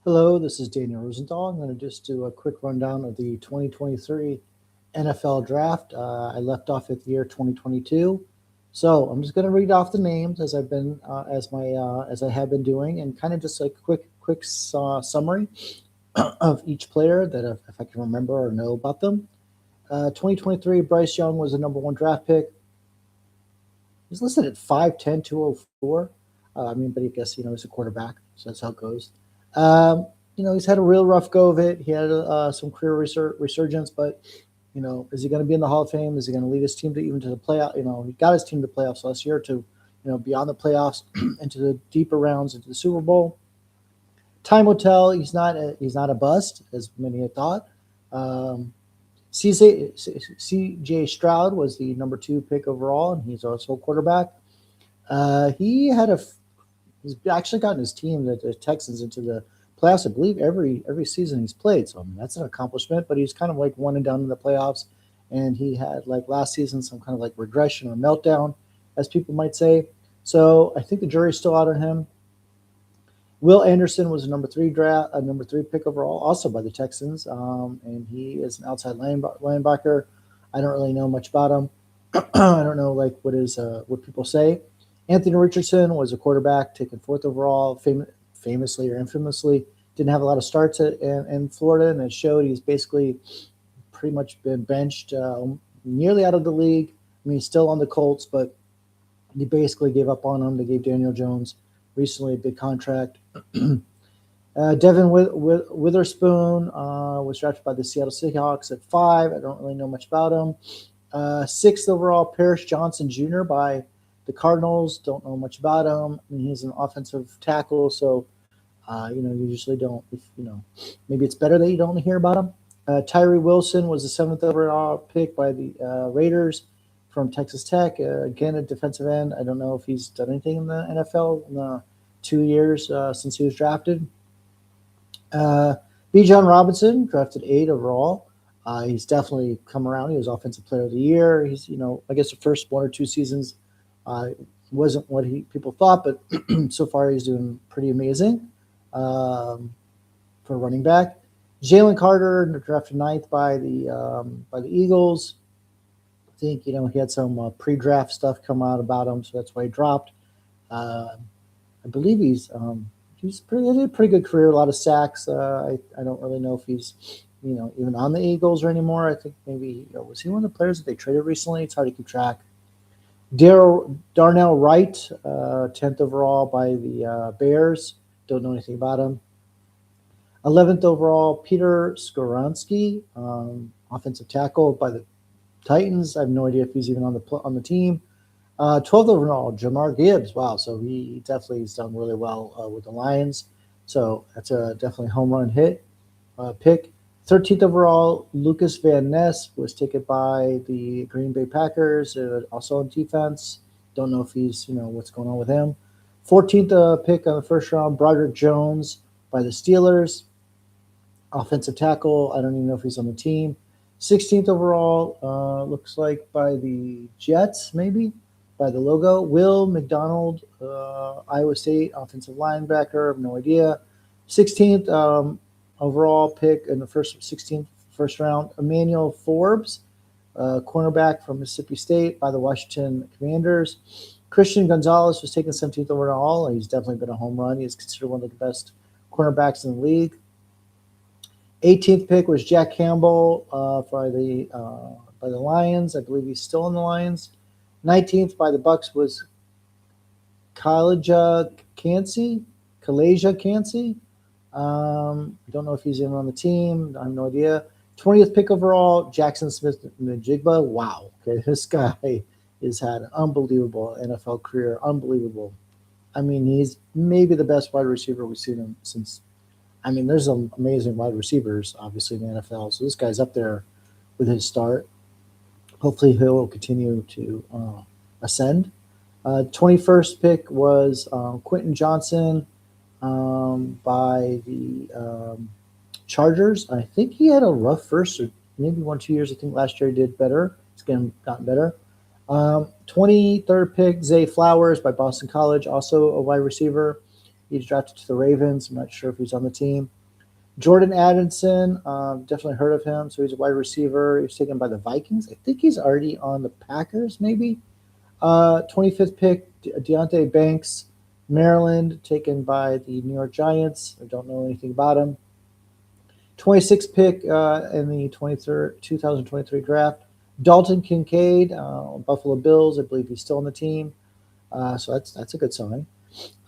Hello, this is Daniel Rosenthal. I'm going to just do a quick rundown of the 2023 NFL Draft. I left off at the year 2022, so I'm just going to read off the names as I've been as I have been doing, and kind of just like quick summary of each player that if I can remember or know about them. 2023, Bryce Young was the number one draft pick. He's listed at 5'10", 204. But I guess he's a quarterback, so that's how it goes. He's had a real rough go of it. He had some career resurgence, but is he going to be in the Hall of Fame? Is he going to lead his team to even to the playoff? He got his team to the playoffs last year to, beyond the playoffs into the deeper rounds into the Super Bowl. Time will tell. He's not a bust as many had thought. CJ Stroud was the number 2 pick overall, and he's also a quarterback. He's actually gotten his team, the Texans, into the playoffs, I believe, every season he's played. So that's an accomplishment. But he's kind of like one and done in the playoffs, and he had like last season some kind of like regression or meltdown, as people might say. So I think the jury's still out on him. Will Anderson was a number 3 pick overall, also by the Texans, and he is an outside linebacker. I don't really know much about him. I don't know like what people say. Anthony Richardson was a quarterback taken 4th overall, famously or infamously didn't have a lot of starts in Florida, and it showed. He's basically pretty much been benched, nearly out of the league. I mean, he's still on the Colts, but they basically gave up on him. They gave Daniel Jones recently a big contract. Devin Witherspoon was drafted by the Seattle Seahawks at 5. I don't really know much about him. 6th overall, Paris Johnson Jr. by the Cardinals. Don't know much about him. I mean, he's an offensive tackle, so you usually don't. Maybe it's better that you don't hear about him. Tyree Wilson was the 7th overall pick by the Raiders from Texas Tech. Again, a defensive end. I don't know if he's done anything in the NFL in the 2 years since he was drafted. Bijan Robinson, drafted 8 overall. He's definitely come around. He was Offensive Player of the Year. He's, I guess the first 1 or 2 seasons wasn't what people thought, but so far he's doing pretty amazing for running back. Jalen Carter, drafted 9th by the Eagles. I think he had some pre-draft stuff come out about him, so that's why he dropped. I believe he's had a pretty good career, a lot of sacks. I don't really know if he's even on the Eagles or anymore. I think maybe was he one of the players that they traded recently? It's hard to keep track. Darnell Wright, 10th overall by the Bears. Don't know anything about him. 11th overall, Peter Skoronski, offensive tackle by the Titans. I have no idea if he's even on the team. 12th overall, Jahmyr Gibbs. Wow, so he definitely has done really well with the Lions. So that's a definitely home run pick. 13th overall, Lucas Van Ness was taken by the Green Bay Packers, also on defense. Don't know if he's, what's going on with him. 14th pick on the first round, Broderick Jones by the Steelers, offensive tackle. I don't even know if he's on the team. 16th overall, looks like by the Jets, maybe, by the logo. Will McDonald, Iowa State, offensive linebacker. I have no idea. 16th overall pick in the first round, Emmanuel Forbes, cornerback from Mississippi State by the Washington Commanders. Christian Gonzalez was taken 17th overall. He's definitely been a home run. He's considered one of the best cornerbacks in the league. 18th pick was Jack Campbell by the Lions. I believe he's still in the Lions. 19th by the Bucks was Kalaja Kancey. Don't know if he's even on the team. I have no idea. 20th pick overall, Jaxon Smith-Njigba. Wow. Okay, this guy has had an unbelievable NFL career. Unbelievable. I mean, he's maybe the best wide receiver we've seen him since. I mean, there's some amazing wide receivers, obviously, in the NFL. So this guy's up there with his start. Hopefully, he'll continue to ascend. 21st pick was Quentin Johnson by the Chargers. I think he had a rough first, or maybe 1-2 years. I think last year he did better. It's gotten better. 23rd pick, Zay Flowers by Boston College, also a wide receiver. He's drafted to the Ravens. I'm not sure if he's on the team. Jordan Addison, definitely heard of him. So he's a wide receiver. He's taken by the Vikings. I think he's already on the Packers, maybe. 25th pick, Deontay Banks, Maryland, taken by the New York Giants. I don't know anything about him. 26th pick in the 2023 draft, Dalton Kincaid, Buffalo Bills. I believe he's still on the team. So that's a good sign.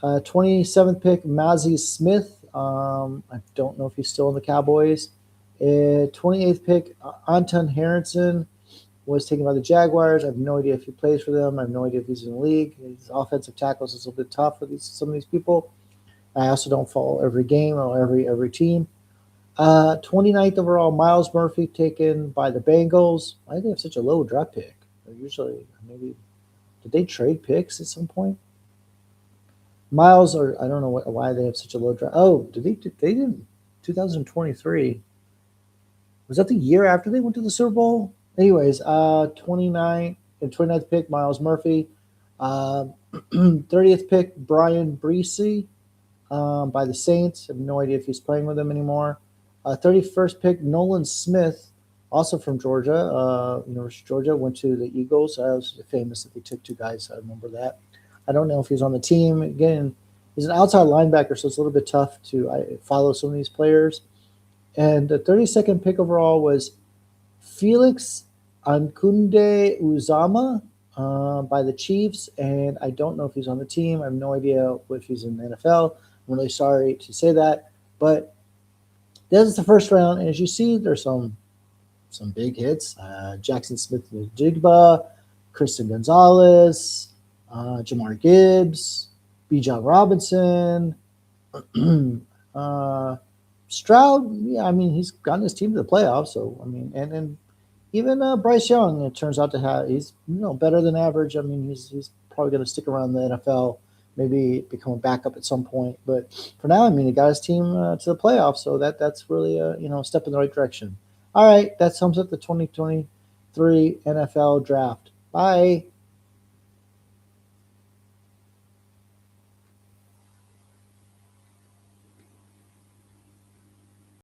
27th pick, Mazi Smith. I don't know if he's still in the Cowboys. 28th pick, Anton Harrison was taken by the Jaguars. I have no idea if he plays for them. I have no idea if he's in the league. His offensive tackles is a little bit tough for some of these people. I also don't follow every game or every team. 29th overall, Miles Murphy taken by the Bengals. Why do they have such a low draft pick? Usually, maybe did they trade picks at some point? Miles, or I don't know why they have such a low draft. Oh, did they didn't 2023? Was that the year after they went to the Super Bowl? Anyways, 29th pick, Miles Murphy. 30th pick, Brian Breesy by the Saints. I have no idea if he's playing with them anymore. 31st pick, Nolan Smith, also from Georgia. University of Georgia, went to the Eagles. I was famous that they took two guys. I remember that. I don't know if he's on the team. Again, he's an outside linebacker, so it's a little bit tough to follow some of these players. And the 32nd pick overall was Felix Ankunde Uzama by the Chiefs, and I don't know if he's on the team. I have no idea if he's in the NFL. I'm really sorry to say that, but this is the first round, and as you see, there's some big hits. Jaxon Smith-Njigba, Christian Gonzalez, Jahmyr Gibbs, Bijan Robinson, Stroud. Yeah, I mean, he's gotten his team to the playoffs. So I mean, and even Bryce Young, it turns out to have he's better than average. I mean, he's probably going to stick around the NFL, maybe become a backup at some point. But for now, I mean, he got his team to the playoffs, so that's really a step in the right direction. All right, that sums up the 2023 NFL draft. Bye.